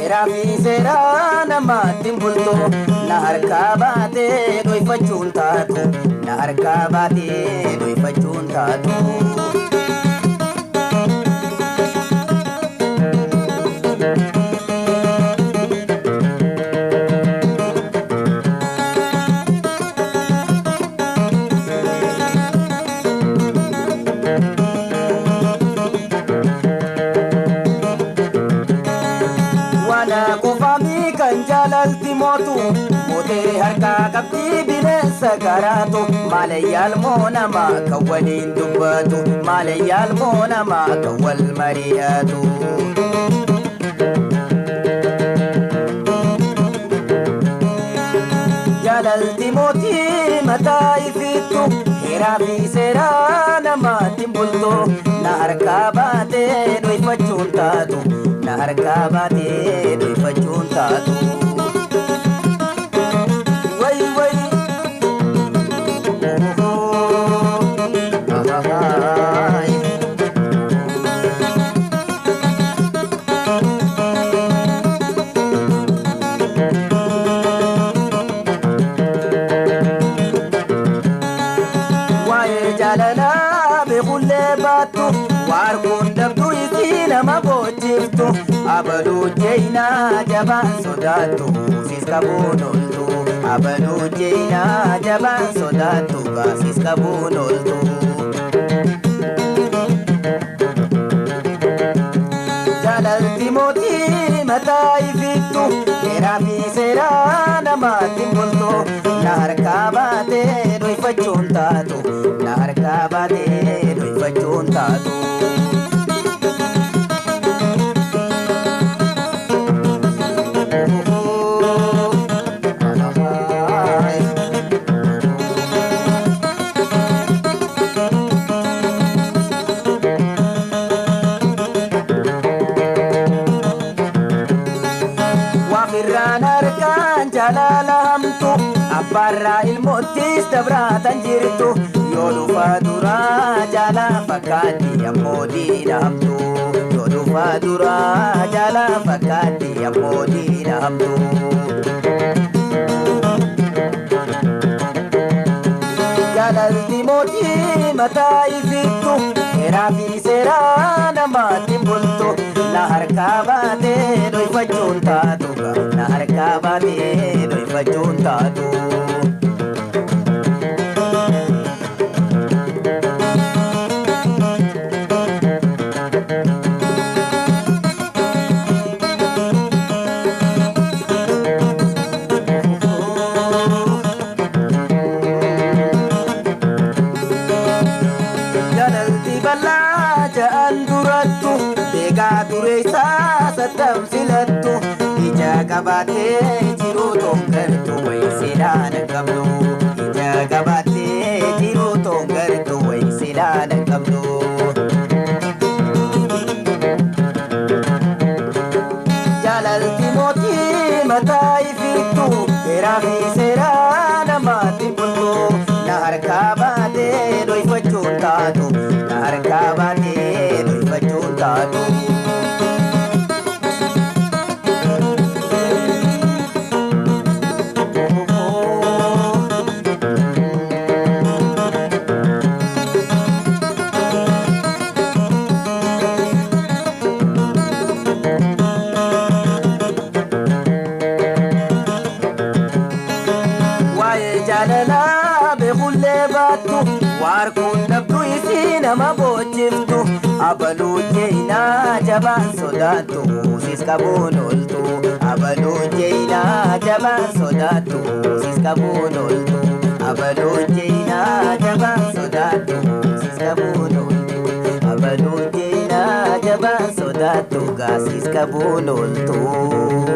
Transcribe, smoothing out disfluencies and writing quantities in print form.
Seerafi seera namatti bultu na harkaa baatee dhoyfachuun taatu na harkaa baatee dhoyfachuun taatu. Jalalti mootu mootee harkaa qabdi bineensa garaatu maalayyaan moo namaa kan waliin dubbatu maalayyaan moo namaa kan wal mari'atu. Jalalti mootii mataa ifittu heeraa fi seeraa namatti bultu na harkaa baatee dhoyfachuun taatu na harkaa baatee dhoyfachuun taatu. Jalala beekulee baatu waarkuun dabdu isi nama boojjiftu abaluu jeenaa jabaan sodaattu siis qabuun ooltu abaluu jeenaa jabaan sodaattu siis qabuun ooltu. Jalalti mootii mataa ifittu heeraa fi seeraa namatti bultu na harkaa baatee dhoyfachuun taatu na harkaa baatee dhoyfachuun taatu. Waafirraan harkaan jaalala hamtu abbaarraa ilmoottis dabraatan jirtu yoo dhufaa duraa jaalaa fakkaatti ammoo diina hamtu yoo dhufaa duraa jaalaa fakkaatti ammoo diina hamtu. Jalalti mootii mataa ifittu heeraa fi seeraa namatti bultu na harkaa baatee dhoyfachuun taatu na harkaa baatee dhoyfachuun taatu. Ja'an durattu beekaa dureessaa saddam filattu ija qabaatee jiruu tongartu wayisiidhaan qabdu ija qabaatee jiruu tongartu wayisiidhaan qabdu. Jalalti mootii mataa ifittu heeraa fi seeraa namatti bultu na harkaa baatee dhoyfachuun taatu na harkaa baatee dhoyfachuun taatu. Jalala beekulee baatu waarkuun dabdu isi nama boojjiftu abaluu jeenaa jabaan sodaattu siis qabuun ooltu abaluu jeenaa jabaan sodaattu siis qabuun ooltu abaluu jeenaa jabaan sodaattu siis qabuun ooltu abaluu jeenaa jabaan sodaattu siis qabuun ooltu.